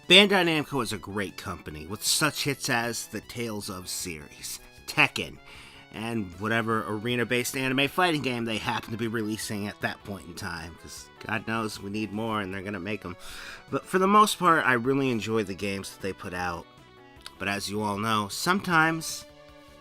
Bandai Namco is a great company with such hits as the Tales of series, Tekken, and whatever arena-based anime fighting game they happen to be releasing at that point in time, because God knows we need more and they're going to make them. But for the most part, I really enjoy the games that they put out. But as you all know, sometimes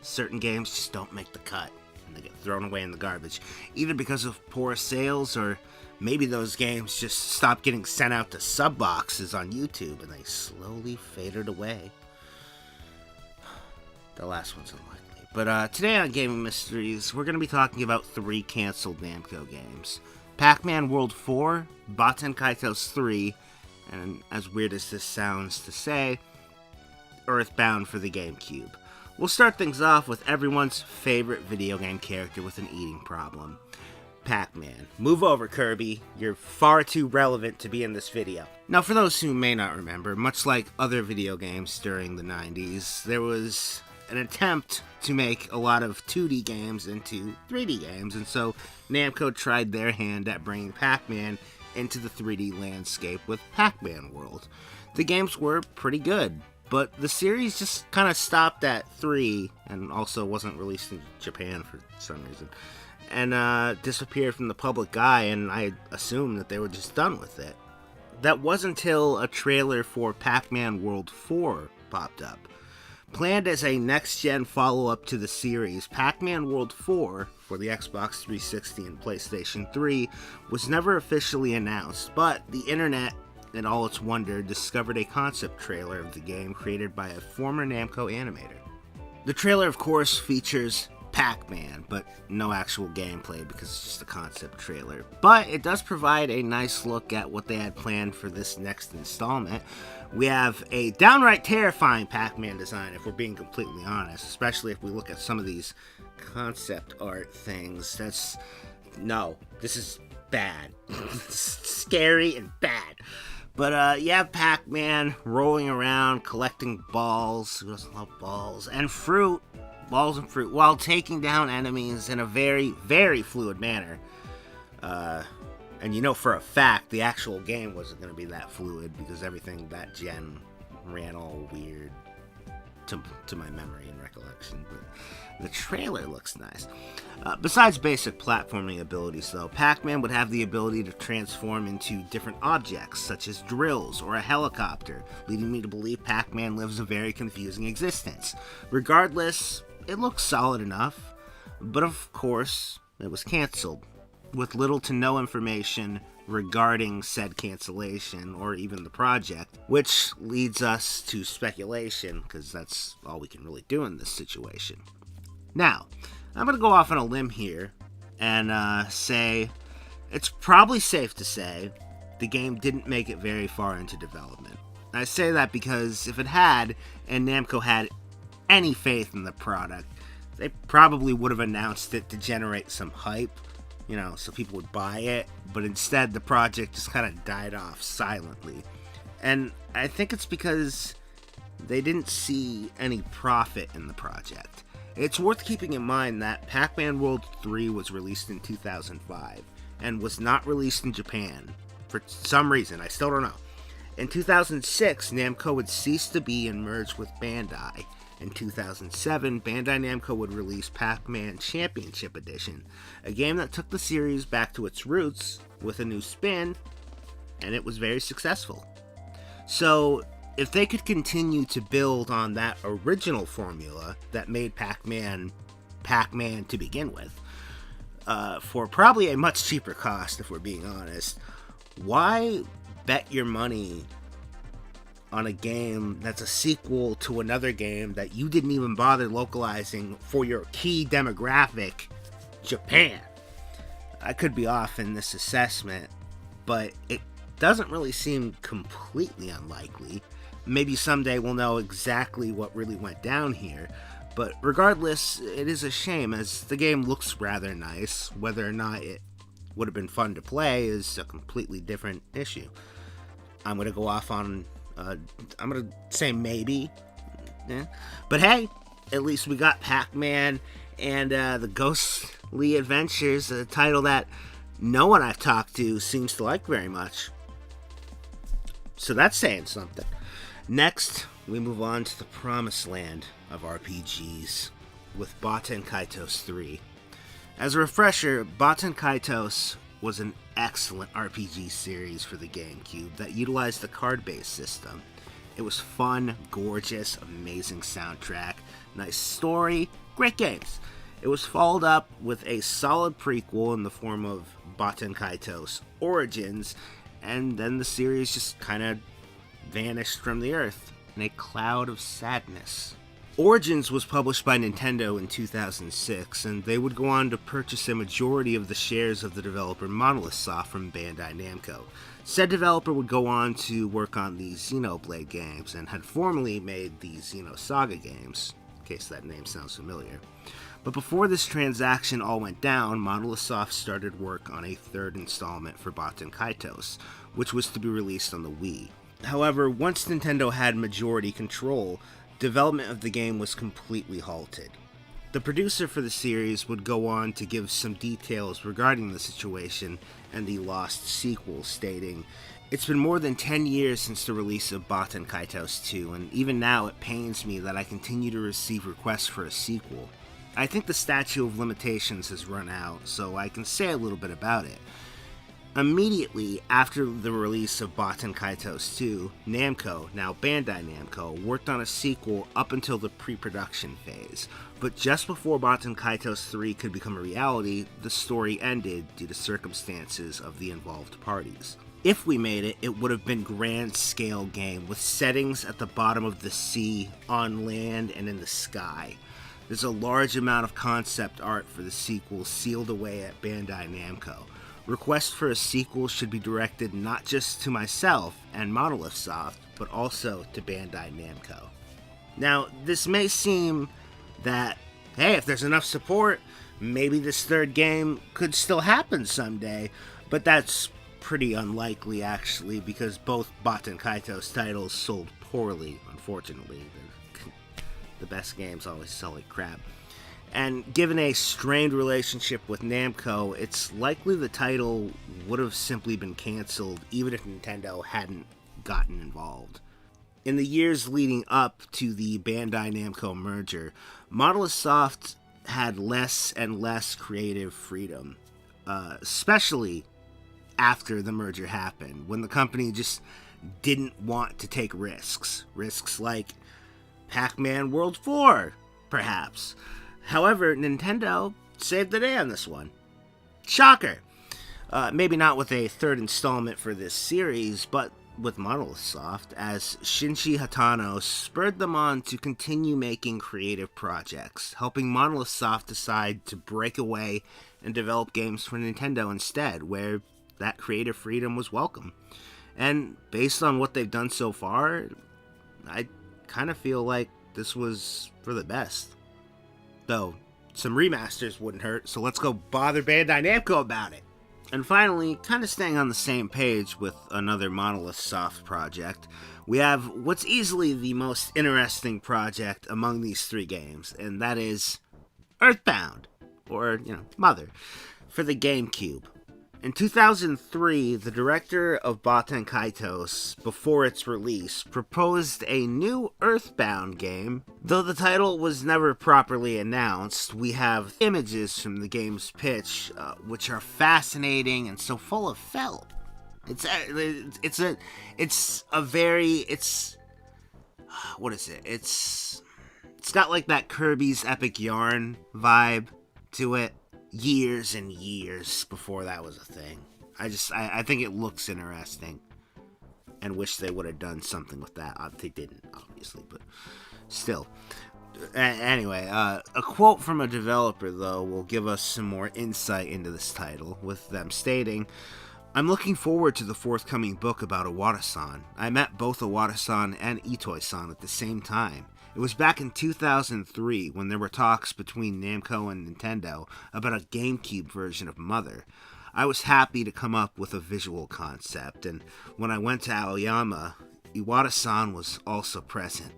certain games just don't make the cut, and they get thrown away in the garbage, either because of poor sales, or maybe those games just stopped getting sent out to sub-boxes on YouTube, and they slowly faded away. The last one's unlikely. But today on Gaming Mysteries, we're going to be talking about 3 canceled Namco games. Pac-Man World 4, Baten Kaitos 3, and as weird as this sounds to say, Earthbound for the GameCube. We'll start things off with everyone's favorite video game character with an eating problem, Pac-Man. Move over, Kirby. You're far too relevant to be in this video. Now, for those who may not remember, much like other video games during the 90s, there was an attempt to make a lot of 2D games into 3D games, and so Namco tried their hand at bringing Pac-Man into the 3D landscape with PacMan World. The games were pretty good, but the series just kind of stopped at 3, and also wasn't released in Japan for some reason, and disappeared from the public eye, and I assumed that they were just done with it. That was until a trailer for PacMan World 4 popped up. Planned as a next-gen follow-up to the series, Pac-Man World 4 for the Xbox 360 and PlayStation 3 was never officially announced, but the internet, in all its wonder, discovered a concept trailer of the game created by a former Namco animator. The trailer, of course, features Pac-Man, but no actual gameplay because it's just a concept trailer. But it does provide a nice look at what they had planned for this next installment. We have a downright terrifying Pac-Man design, if we're being completely honest, especially if we look at some of these concept art things. This is bad. Scary and bad. But you have Pac-Man rolling around, collecting balls, who doesn't love balls, and fruit, balls and fruit, while taking down enemies in a very, very fluid manner. And you know for a fact the actual game wasn't going to be that fluid, because everything that gen ran all weird to my memory and recollection. But the trailer looks nice. Besides basic platforming abilities, though, Pac-Man would have the ability to transform into different objects, such as drills or a helicopter, leading me to believe Pac-Man lives a very confusing existence. Regardless, it looks solid enough, but of course, it was cancelled, with little to no information regarding said cancellation or even the project, which leads us to speculation, because that's all we can really do in this situation. Now, I'm going to go off on a limb here and say it's probably safe to say the game didn't make it very far into development. I say that because if it had, and Namco had any faith in the product, they probably would have announced it to generate some hype, so people would buy it, but instead the project just kind of died off silently. And I think it's because they didn't see any profit in the project. It's worth keeping in mind that Pac-Man World 3 was released in 2005 and was not released in Japan for some reason. I still don't know. In 2006, Namco would cease to be and merge with Bandai. In 2007, Bandai Namco would release Pac-Man Championship Edition, a game that took the series back to its roots with a new spin, and it was very successful. So, if they could continue to build on that original formula that made Pac-Man Pac-Man to begin with, for probably a much cheaper cost, if we're being honest, why bet your money on a game that's a sequel to another game that you didn't even bother localizing for your key demographic, Japan? I could be off in this assessment, but it doesn't really seem completely unlikely. Maybe someday we'll know exactly what really went down here, but regardless, it is a shame, as the game looks rather nice. Whether or not it would have been fun to play is a completely different issue. I'm going to go off on I'm going to say maybe. Yeah. But hey, at least we got Pac-Man and the Ghostly Adventures, a title that no one I've talked to seems to like very much. So that's saying something. Next, we move on to the promised land of RPGs with Baten Kaitos 3. As a refresher, Baten Kaitos was an excellent RPG series for the GameCube that utilized the card-based system. It was fun, gorgeous, amazing soundtrack, nice story, great games. It was followed up with a solid prequel in the form of Baten Kaitos Origins, and then the series just kind of vanished from the earth in a cloud of sadness. Origins was published by Nintendo in 2006, and they would go on to purchase a majority of the shares of the developer Monolith Soft from Bandai Namco. Said developer would go on to work on the Xenoblade games, and had formerly made the Xenosaga games, in case that name sounds familiar. But before this transaction all went down, Monolith Soft started work on a third installment for Baten Kaitos, which was to be released on the Wii. However, once Nintendo had majority control, development of the game was completely halted. The producer for the series would go on to give some details regarding the situation and the lost sequel, stating, "It's been more than 10 years since the release of Baten Kaitos 2, and even now it pains me that I continue to receive requests for a sequel. I think the statute of limitations has run out, so I can say a little bit about it. Immediately after the release of Baten Kaitos 2, Namco, now Bandai Namco, worked on a sequel up until the pre-production phase, but just before Baten Kaitos 3 could become a reality, the story ended due to circumstances of the involved parties. If we made it, it would have been grand scale game with settings at the bottom of the sea, on land, and in the sky. There's a large amount of concept art for the sequel sealed away at Bandai Namco. Requests for a sequel should be directed not just to myself and Monolith Soft, but also to Bandai Namco." Now, this may seem that, hey, if there's enough support, maybe this third game could still happen someday, but that's pretty unlikely actually, because both Baten Kaitos titles sold poorly, unfortunately. The best games always sell like crap. And given a strained relationship with Namco, it's likely the title would have simply been cancelled even if Nintendo hadn't gotten involved. In the years leading up to the Bandai Namco merger, Monolith Soft had less and less creative freedom, especially after the merger happened, when the company just didn't want to take risks. Risks like Pac-Man World 4, perhaps. However, Nintendo saved the day on this one. Shocker! Maybe not with a third installment for this series, but with Monolith Soft, as Shinji Hatano spurred them on to continue making creative projects, helping Monolith Soft decide to break away and develop games for Nintendo instead, where that creative freedom was welcome. And based on what they've done so far, I kind of feel like this was for the best. Though, some remasters wouldn't hurt, so let's go bother Bandai Namco about it. And finally, kind of staying on the same page with another Monolith Soft project, we have what's easily the most interesting project among these three games, and that is Earthbound, or, Mother, for the GameCube. In 2003, the director of Baten Kaitos, before its release, proposed a new Earthbound game. Though the title was never properly announced, we have images from the game's pitch, which are fascinating and so full of felt. It's got like that Kirby's Epic Yarn vibe to it. Years and years before that was a thing. I think it looks interesting, and wish they would have done something with that. They didn't, obviously, but still. Anyway, a quote from a developer, though, will give us some more insight into this title, with them stating, "I'm looking forward to the forthcoming book about Iwata-san. I met both Iwata-san and Itoi-san at the same time. It was back in 2003 when there were talks between Namco and Nintendo about a GameCube version of Mother. I was happy to come up with a visual concept, and when I went to Aoyama, Iwata-san was also present.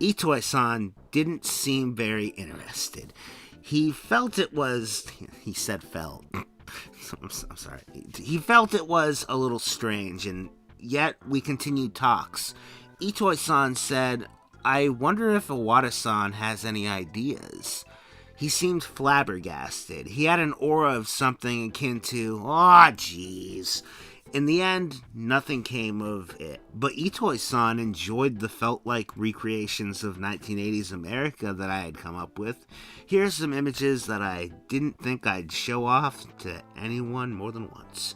Itoi-san didn't seem very interested. He felt it was... He said felt. I'm sorry. He felt it was a little strange, and yet we continued talks. Itoi-san said, "I wonder if Iwata-san has any ideas." He seemed flabbergasted. He had an aura of something akin to, "Aw, jeez." In the end, nothing came of it, but Itoi-san enjoyed the felt-like recreations of 1980s America that I had come up with. Here's some images that I didn't think I'd show off to anyone more than once.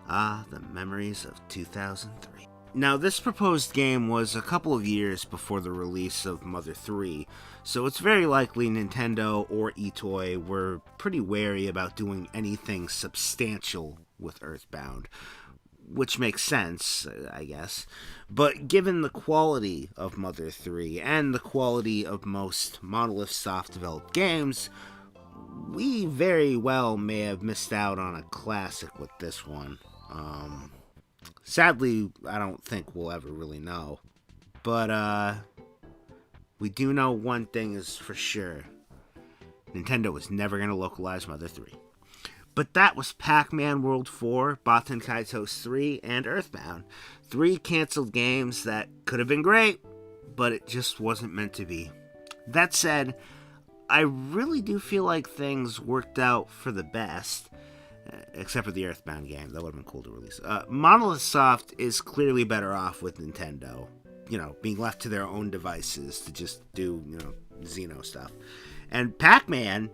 Ah, the memories of 2003. Now, this proposed game was a couple of years before the release of Mother 3, so it's very likely Nintendo or Itoi were pretty wary about doing anything substantial with Earthbound, which makes sense, I guess. But given the quality of Mother 3 and the quality of most Monolith Soft developed games, we very well may have missed out on a classic with this one. Sadly, I don't think we'll ever really know. But, we do know one thing is for sure. Nintendo was never going to localize Mother 3. But that was Pac-Man World 4, Baten Kaitos 3, and Earthbound. 3 canceled games that could have been great, but it just wasn't meant to be. That said, I really do feel like things worked out for the best. Except for the Earthbound game. That would have been cool to release. Monolith Soft is clearly better off with Nintendo. Being left to their own devices to just do, Xeno stuff. And Pac-Man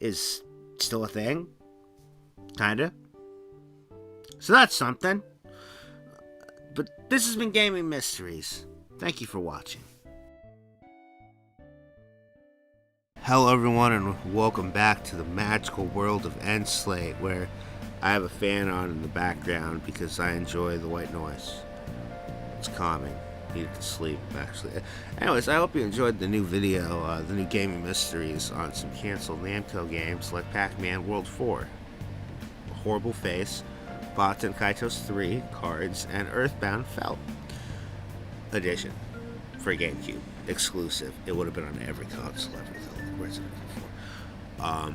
is still a thing. Kinda. So that's something. But this has been Gaming Mysteries. Thank you for watching. Hello everyone, and welcome back to the magical world of Slate, where I have a fan on in the background because I enjoy the white noise. It's calming. Needed to sleep, actually. Anyways, I hope you enjoyed the new video, the new Gaming Mysteries on some canceled Namco games like Pac-Man World 4, A Horrible Face, Baten Kaitos 3, Cards, and Earthbound Felt Edition for GameCube. Exclusive. It would have been on every console ever. Where's it before?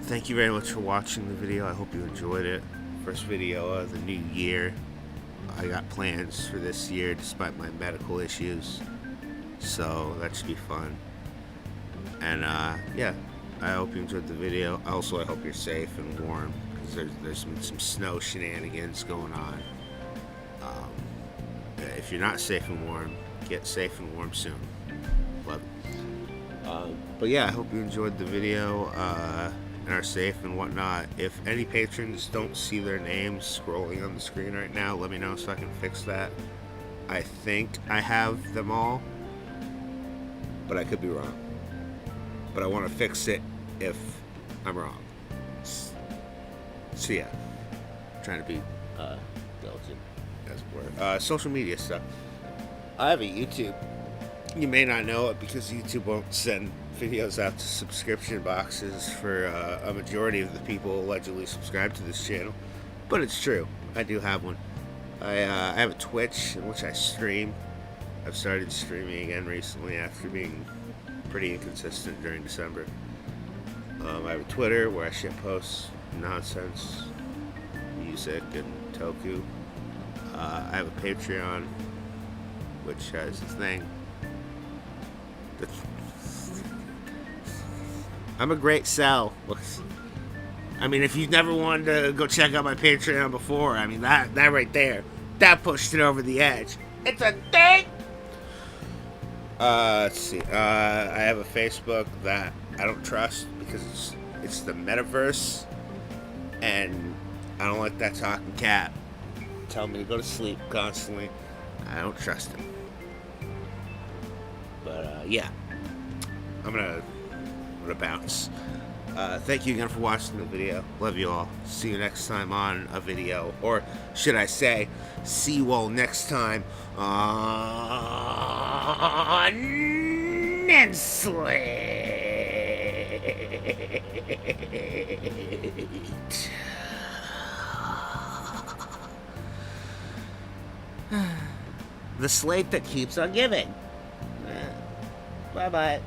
Thank you very much for watching the video. I hope you enjoyed it. First video of the new year. I got plans for this year despite my medical issues, so that should be fun. And yeah, I hope you enjoyed the video. Also, I hope you're safe and warm, because there's been some snow shenanigans going on. If you're not safe and warm, get safe and warm soon. Love it. But yeah, I hope you enjoyed the video and are safe and whatnot. If any patrons don't see their names scrolling on the screen right now, let me know so I can fix that. I think I have them all, but I could be wrong. But I want to fix it if I'm wrong. So yeah, I'm trying to be diligent, as it were. Social media stuff. I have a YouTube. You may not know it because YouTube won't send videos out to subscription boxes for a majority of the people allegedly subscribed to this channel, but it's true. I do have one. I have a Twitch in which I stream. I've started streaming again recently after being pretty inconsistent during December. I have a Twitter where I shitpost nonsense, music, and toku. I have a Patreon, which has a thing. I'm a great sell. I mean, if you've never wanted to go check out my Patreon before, I mean, that right there, that pushed it over the edge. It's a thing! Let's see. I have a Facebook that I don't trust because it's the metaverse, and I don't like that talking cat telling me to go to sleep constantly. I don't trust him. But yeah, I'm gonna bounce. Thank you again for watching the video. Love you all. See you next time on a video, or should I say, see you all next time on Slate. The slate that keeps on giving. Bye-bye.